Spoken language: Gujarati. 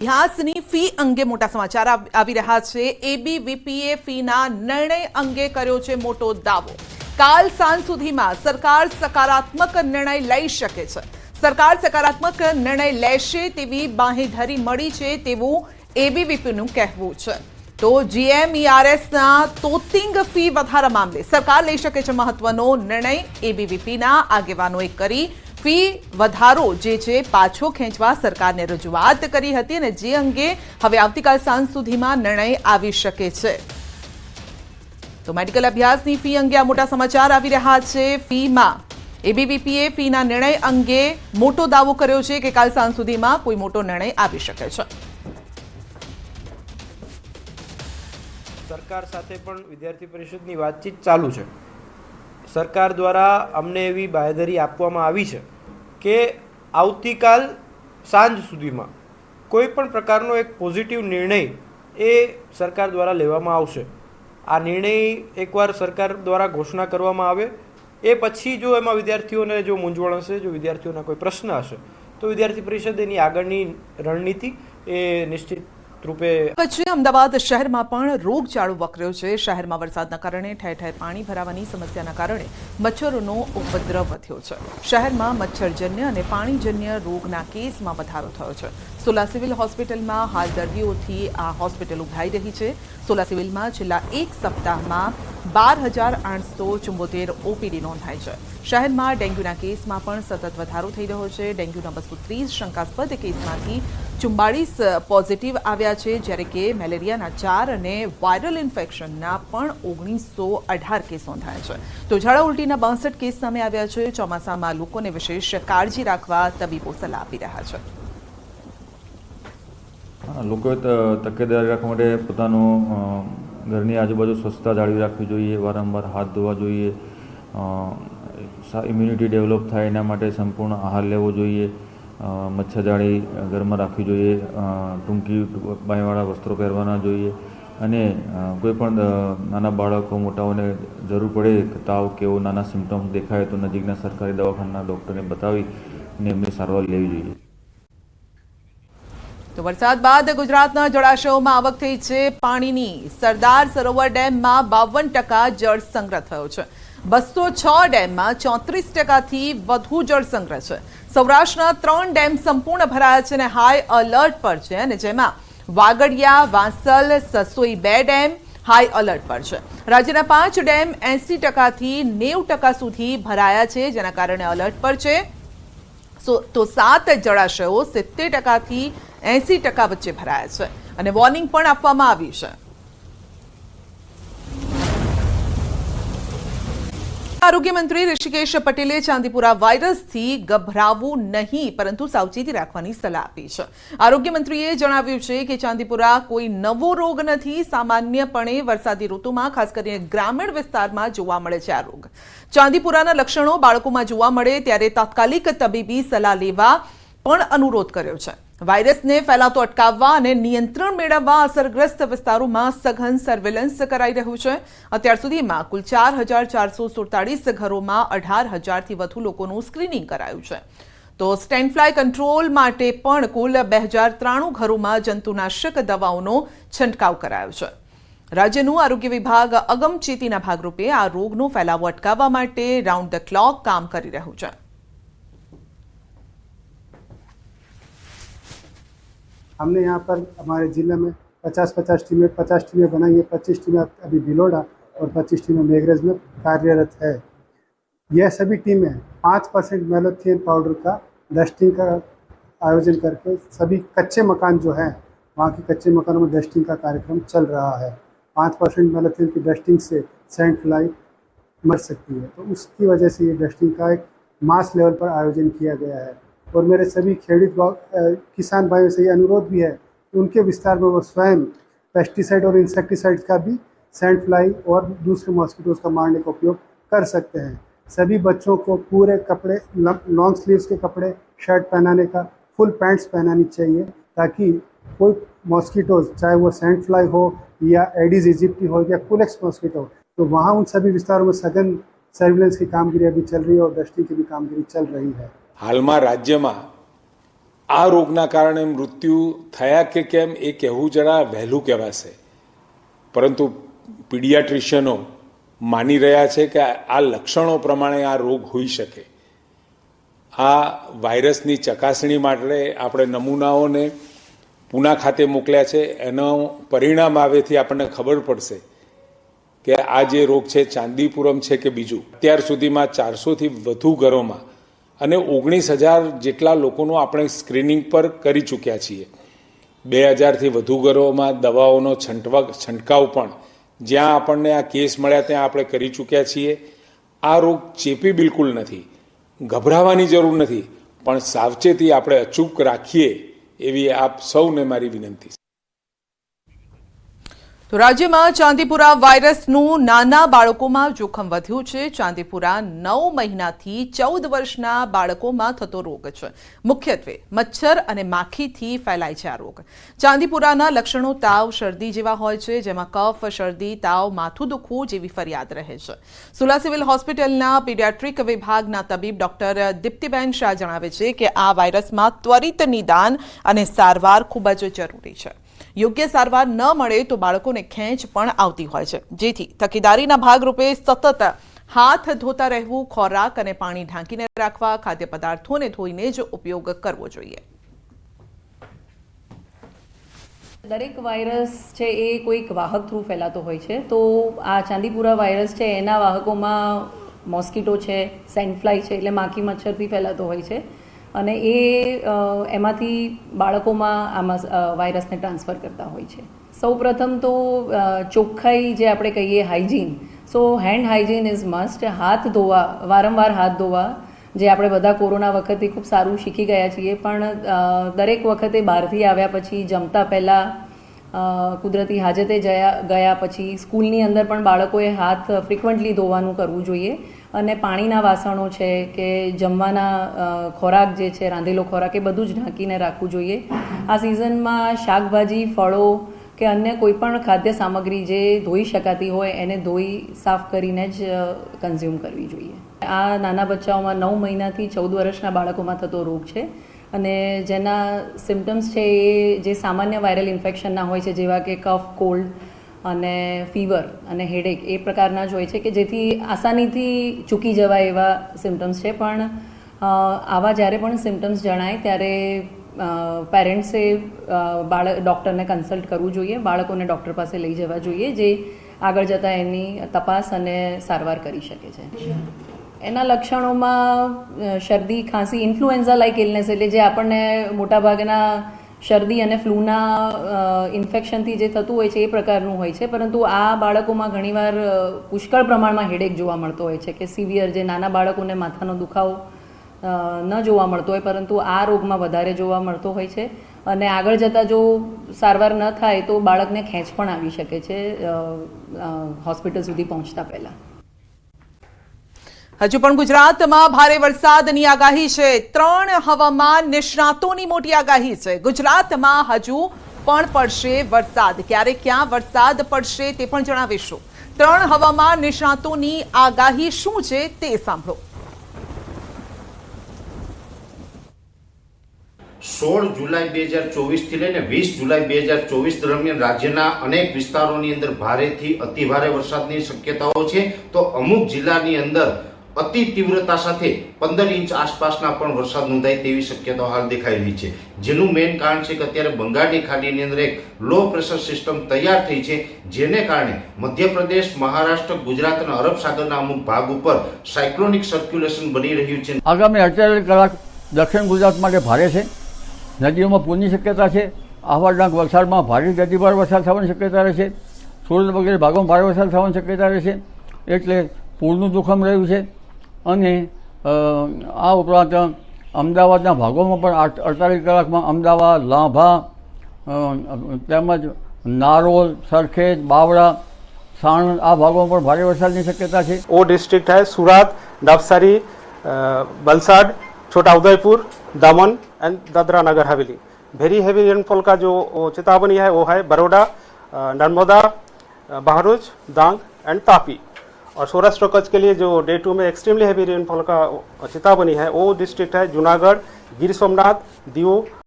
અભ્યાસની ફી અંગે મોટા સમાચાર આવી રહ્યા છે। એબીવીપીએ ફીના નિર્ણય અંગે કર્યો છે મોટો દાવો। કાલ સાંજ સુધીમાં સરકાર સકારાત્મક નિર્ણય લઈ શકે છે। સરકાર સકારાત્મક નિર્ણય લેશે તેવી બાંહેધરી મળી છે તેવું એબીવીપીનું કહેવું છે। તો જીએમઈઆરએસના તોતિંગ ફી વધારા મામલે સરકાર લઈ શકે છે મહત્વનો નિર્ણય। એબીવીપીના આગેવાનોએ કરી ફી વધારો જે છે પાછો ખેંચવા સરકારને રજૂઆત કરી હતી અને જે અંગે હવે આવતીકાલ સાંજ સુધીમાં નિર્ણય આવી શકે છે। તો મેડિકલ અભ્યાસની ફી અંગે આ મોટા સમાચાર આવી રહ્યા છે। ફીમાં એબીવીપીએ ફીના નિર્ણય અંગે મોટો દાવો કર્યો છે કે કાલ સાંજ સુધીમાં કોઈ મોટો નિર્ણય આવી શકે છે। સરકાર સાથે પણ વિદ્યાર્થી પરિષદની વાતચીત ચાલુ છે। સરકાર દ્વારા અમને એવી બાંહેધરી આપવામાં આવી છે કે આવતીકાલ સાંજ સુધીમાં કોઈ પણ પ્રકારનો એક પોઝિટિવ નિર્ણય એ સરકાર દ્વારા લેવામાં આવશે। આ નિર્ણય એકવાર સરકાર દ્વારા ઘોષણા કરવામાં આવે એ પછી જો એમાં વિદ્યાર્થીઓને જો મૂંઝવણ હશે, જો વિદ્યાર્થીઓના કોઈ પ્રશ્ન હશે તો વિદ્યાર્થી પરિષદ એની આગળની રણનીતિ એ નિશ્ચિત રૂપે પછી અમદાવાદ શહેરમાં પણ રોગચાળો વકર્યો છે। શહેરમાં વરસાદના કારણે ઠેર ઠેર પાણી ભરાવાની સમસ્યાના કારણે મચ્છરોનો ઉપદ્રવ વધ્યો છે। શહેરમાં મચ્છરજન્ય અને પાણીજન્ય રોગના કેસમાં વધારો થયો છે। સોલા સિવિલ હોસ્પિટલમાં હાલ દર્દીઓથી આ હોસ્પિટલ ઉભરાઈ રહી છે। સોલા સિવિલમાં છેલ્લા એક સપ્તાહમાં 12,874 ઓપીડી નોંધાઈ છે। શહેરમાં ડેન્ગ્યુના કેસમાં પણ સતત વધારો થઈ રહ્યો છે। ડેન્ગ્યુના 230 શંકાસ્પદ કેસમાંથી 44 પોઝિટિવ આવ્યા છે, જ્યારે કે મેલેરિયાના 4 અને વાયરલ ઇન્ફેક્શનના પણ 1918 કેસ નોંધાયા છે। તો ઝાડા ઉલટીના 62 કેસ સામે આવ્યા છે। ચોમાસામાં લોકોને વિશેષ કાળજી રાખવા તબીબો સલાહ આપી રહ્યા છે। લોકોએ તકેદારી રાખવા માટે પોતાનું ઘરની આજુબાજુ સ્વચ્છતા જાળવી રાખવી જોઈએ, વારંવાર હાથ ધોવા જોઈએ, ઇમ્યુનિટી ડેવલપ થાય એના માટે સંપૂર્ણ આહાર લેવો જોઈએ, મચ્છરજાળી ઘરમાં રાખવી જોઈએ, ટૂંકી બાંયવાળા વસ્ત્રો પહેરવાના જોઈએ અને કોઈ પણ નાના બાળકો મોટાઓને જરૂર પડે તાવ કે એવો નાના સિમ્ટમ્સ દેખાય તો નજીકના સરકારી દવાખાનાના ડૉક્ટરને બતાવીને એમની સારવાર લેવી જોઈએ। તો વરસાદ બાદ ગુજરાતના જળાશયોમાં આવક થઈ છે પાણીની। સરદાર સરોવર ડેમમાં 52% જળ સંગ્રહ થયો છે। 206 ડેમમાં 34%થી વધુ જળ સંગ્રહ છે। સૌરાષ્ટ્રના 3 ડેમ સંપૂર્ણ ભરાયા છે અને હાઈ એલર્ટ પર છે અને જેમાં Vagadiya, Vansal, Sasoi 2 dam high alert પર છે। રાજ્યના 5 ડેમ 80%થી 90% સુધી ભરાયા છે, જેના કારણે એલર્ટ પર છે। તો 7 જળાશયો 70%થી 80% વચ્ચે ભરાયા છે અને વોર્નિંગ પણ આપવામાં આવી છે। આરોગ્ય મંત્રી ઋષિકેશ પટેલે ચાંદીપુરા વાયરસથી ગભરાવું નહીં પરંતુ સાવચેતી રાખવાની સલાહ આપી છે। આરોગ્ય મંત્રીએ જણાવ્યું છે કે ચાંદીપુરા કોઈ નવો રોગ નથી। સામાન્યપણે વરસાદી ઋતુમાં ખાસ કરીને ગ્રામીણ વિસ્તારમાં જોવા મળે છે આ રોગ। ચાંદીપુરાના લક્ષણો બાળકોમાં જોવા મળે ત્યારે તાત્કાલિક તબીબી સલાહ લેવા પણ અનુરોધ કર્યો છે। વાયરસને ફેલાતો અટકાવવા અને નિયંત્રણ મેળવવા અસરગ્રસ્ત વિસ્તારોમાં સઘન સર્વેલન્સ કરાઈ રહ્યું છે। અત્યાર સુધીમાં કુલ 4,447 ઘરોમાં 18,000થી વધુ લોકોનું સ્ક્રીનિંગ કરાયું છે। તો સ્ટેન્ડ ફ્લાય કંટ્રોલ માટે પણ કુલ 2,093 ઘરોમાં જંતુનાશક દવાઓનો છંટકાવ કરાયો છે। રાજ્યનું આરોગ્ય વિભાગ અગમચેતીના ભાગરૂપે આ રોગનો ફેલાવો અટકાવવા માટે રાઉન્ડ ધ ક્લોક કામ કરી રહ્યું છે। हमने यहाँ पर हमारे ज़िले में 50 टीमें बनाई है। 25 टीमें अभी भिलोड़ा और 25 टीमें मेघरज में कार्यरत है। यह सभी टीमें 5% मैलोथियन पाउडर का डस्टिंग का आयोजन करके सभी कच्चे मकान जो हैं वहाँ के कच्चे मकानों में डस्टिंग का कार्यक्रम चल रहा है। 5% मैलोथियन की डस्टिंग से सैंड फ्लाई मर सकती है, तो उसकी वजह से ये डस्टिंग का एक मास लेवल पर आयोजन किया गया है। और मेरे सभी खेड़ित किसान भाइयों से ये अनुरोध भी है कि उनके विस्तार में वो स्वयं पेस्टिसाइड और इंसेक्टिसाइड्स का भी सैंड फ्लाई और दूसरे मॉस्किटोज का मारने का उपयोग कर सकते हैं। सभी बच्चों को पूरे कपड़े, लॉन्ग स्लीव्स के कपड़े, शर्ट पहनाने का, फुल पैंट्स पहनानी चाहिए ताकि कोई मॉस्किटोज चाहे वो सैंड फ्लाई हो या एडिस इजिप्टी हो या कुलेक्स मॉस्किटो, तो वहाँ उन सभी विस्तारों में सघन सर्विलेंस की कामगिरी अभी चल रही है और डस्टिंग की भी कामगिरी चल रही है। हाल में राज्य में આ રોગના કારણે મૃત્યુ થયા કે કેમ એ કહેવું જરા વહેલું કહેવાશે, પરંતુ પીડિયાટ્રિશિયનો માની રહ્યા છે કે આ લક્ષણો પ્રમાણે આ રોગ હોઈ શકે. આ વાયરસની ચકાસણી માટે આપણે નમૂનાઓને પૂના ખાતે મોકલ્યા છે. એનું પરિણામ આવેથી આપણને ખબર પડશે કે આ જે રોગ છે ચાંદીપુરમ છે કે બીજું. અત્યાર સુધીમાં 400થી વધુ ઘરોમાં અને 19,000 જેટલા લોકોનું આપણે સ્ક્રીનિંગ પર કરી ચૂક્યા છીએ. 2,000થી વધુ ઘરોમાં દવાઓનો છંટકાવ પણ જ્યાં આપણને આ કેસ મળ્યા ત્યાં આપણે કરી ચૂક્યા છીએ. આ રોગ ચેપી બિલકુલ નથી, ગભરાવાની જરૂર નથી, પણ સાવચેતી આપણે અચૂક રાખીએ એવી આપ સૌને મારી વિનંતી છે. તો રાજ્યમાં ચાંદીપુરા વાયરસનું નાના બાળકોમાં જોખમ વધ્યું છે. ચાંદીપુરા 9 મહિનાથી 14 વર્ષના બાળકોમાં થતો રોગ છે. મુખ્યત્વે મચ્છર અને માખીથી ફેલાય છે આ રોગ. ચાંદીપુરાના લક્ષણો તાવ, શરદી જેવા હોય છે, જેમાં કફ, શરદી, તાવ, માથું દુખવું જેવી ફરિયાદ રહે છે. સુલા સિવિલ હોસ્પિટલના પીડિયાટ્રિક વિભાગના તબીબ ડોક્ટર દીપ્તિબેન શાહ જણાવે છે કે આ વાયરસમાં ત્વરિત નિદાન અને સારવાર ખૂબ જ જરૂરી છે. યોગ્ય સારવાર ન મળે તો બાળકોને ખેંચ પણ આવતી હોય છે, જેથી તકેદારીના ભાગરૂપે સતત હાથ ધોતા રહેવું, ખોરાક અને પાણી ઢાંકીને રાખવા, ખાદ્ય પદાર્થોને ધોઈને જ ઉપયોગ કરવો જોઈએ. દરેક વાયરસ છે એ કોઈક વાહક થ્રુ ફેલાતો હોય છે. તો આ ચાંદીપુરા વાયરસ છે એના વાહકોમાં મોસ્કીટો છે, સેન્ડફ્લાય છે, એટલે માખી મચ્છરથી ફેલાતો હોય છે અને એ એમાંથી બાળકોમાં આમાં વાયરસને ટ્રાન્સફર કરતા હોય છે. સૌપ્રથમ તો ચોખ્ખાઈ જે આપણે કહીએ hygiene, so hand hygiene is must. હાથ ધોવા, વારંવાર હાથ ધોવા, જે આપણે બધા કોરોના વખતે ખૂબ સારું શીખી ગયા છીએ, પણ દરેક વખતે બહારથી આવ્યા પછી, જમતા પહેલાં, કુદરતી હાજતે ગયા પછી, સ્કૂલની અંદર પણ બાળકોએ હાથ ફ્રિકવન્ટલી ધોવાનું કરવું જોઈએ. અને પાણીના વાસણો છે કે જમવાના ખોરાક જે છે, રાંધેલો ખોરાક, એ બધું જ ઢાંકીને રાખવું જોઈએ. આ સિઝનમાં શાકભાજી, ફળો કે અન્ય કોઈ પણ ખાદ્ય સામગ્રી જે ધોઈ શકાતી હોય એને ધોઈ સાફ કરીને જ કન્ઝ્યુમ કરવી જોઈએ. આ નાના બચ્ચાઓમાં 9 મહિનાથી 14 વર્ષના બાળકોમાં થતો રોગ છે અને જેના સિમ્ટમ્સ છે એ જે સામાન્ય વાયરલ ઇન્ફેક્શનના હોય છે, જેવા કે કફ, કોલ્ડ અને ફીવર અને હેડેક, એ પ્રકારના જ હોય છે કે જેથી આસાનીથી ચૂકી જવાય એવા સિમ્ટમ્સ છે. પણ આવા જ્યારે પણ સિમ્ટમ્સ જણાય ત્યારે પેરેન્ટ્સે ડૉક્ટરને કન્સલ્ટ કરવું જોઈએ, બાળકોને ડૉક્ટર પાસે લઈ જવા જોઈએ, જે આગળ જતાં એની તપાસ અને સારવાર કરી શકે છે. એના લક્ષણોમાં શરદી, ખાંસી, ઇન્ફ્લુએન્ઝા લાઇક ઇલનેસ, એટલે જે આપણને મોટાભાગના શરદી અને ફ્લૂના ઇન્ફેક્શનથી જે થતું હોય છે એ પ્રકારનું હોય છે. પરંતુ આ બાળકોમાં ઘણીવાર પુષ્કળ પ્રમાણમાં હેડેક જોવા મળતો હોય છે કે સિવિયર, જે નાના બાળકોને માથાનો દુખાવો ન જોવા મળતો હોય, પરંતુ આ રોગમાં વધારે જોવા મળતો હોય છે. અને આગળ જતાં જો સારવાર ન થાય તો બાળકને ખેંચ પણ આવી શકે છે હોસ્પિટલ સુધી પહોંચતા પહેલાં. હજુ પણ ગુજરાતમાં ભારે વરસાદની આગાહી છે. 3 હવામાન નિષ્ણાતોની મોટી આગાહી છે. ગુજરાતમાં હજુ પણ પડશે વરસાદ. ક્યારે ક્યાં વરસાદ પડશે તે પણ જણાવીશું. 3 હવામાન નિષ્ણાતોની આગાહી શું છે તે સાંભળો. 16 જુલાઈ 2024 થી લઈને 20 જુલાઈ 2024 દરમિયાન રાજ્યના અનેક વિસ્તારોની અંદર ભારેથી અતિભારે વરસાદની શક્યતાઓ છે. તો અમુક જિલ્લાની અંદર અતિ તીવ્રતા સાથે 15 ઇંચ આસપાસના પણ વરસાદ નોંધાય તેવી શક્યતાઓ હાલ દેખાઈ રહી છે. જેનું મેઇન કારણ છે કે અત્યારે બંગાળની ખાડીની અંદર એક લો પ્રેશર સિસ્ટમ તૈયાર થઈ છે, જેને કારણે મધ્યપ્રદેશ, મહારાષ્ટ્ર, ગુજરાત અને અરબ સાગરના અમુક ભાગ ઉપર સાયક્લોનિક સર્ક્યુલેશન બની રહ્યું છે. આગામી 48 કલાક દક્ષિણ ગુજરાત માટે ભારે છે. નદીઓમાં પૂરની શક્યતા છે. આહવાના વલસાડમાં ભારેથી અતિભારે વરસાદ થવાની શક્યતા રહેશે. સુરત વગેરે ભાગોમાં ભારે વરસાદ થવાની શક્યતા રહેશે. એટલે પૂરનું જોખમ રહ્યું છે. અને આ ઉપરાંત અમદાવાદના ભાગોમાં પણ 48 કલાકમાં અમદાવાદ, લાંભા તેમજ નારોલ, સરખેજ, બાવળા, સાણંદ આ ભાગોમાં પણ ભારે વરસાદની શક્યતા છે. वो डिस्ट्रिक्ट है सूरत, नवसारी, वलसाड, छोटा उदयपुर, दमन and Dadra Nagar Haveli. Very heavy rainfall का जो चेतावनी है वो है बड़ौदा, नर्मदा, बहरोज, डांग एंड तापी. और सौराष्ट्र कच्छ के लिए जो डे 2 में एक्सट्रीमली हैवी रेनफॉल का चेतावनी है वो डिस्ट्रिक्ट है जूनागढ़, गिर सोमनाथ, दीव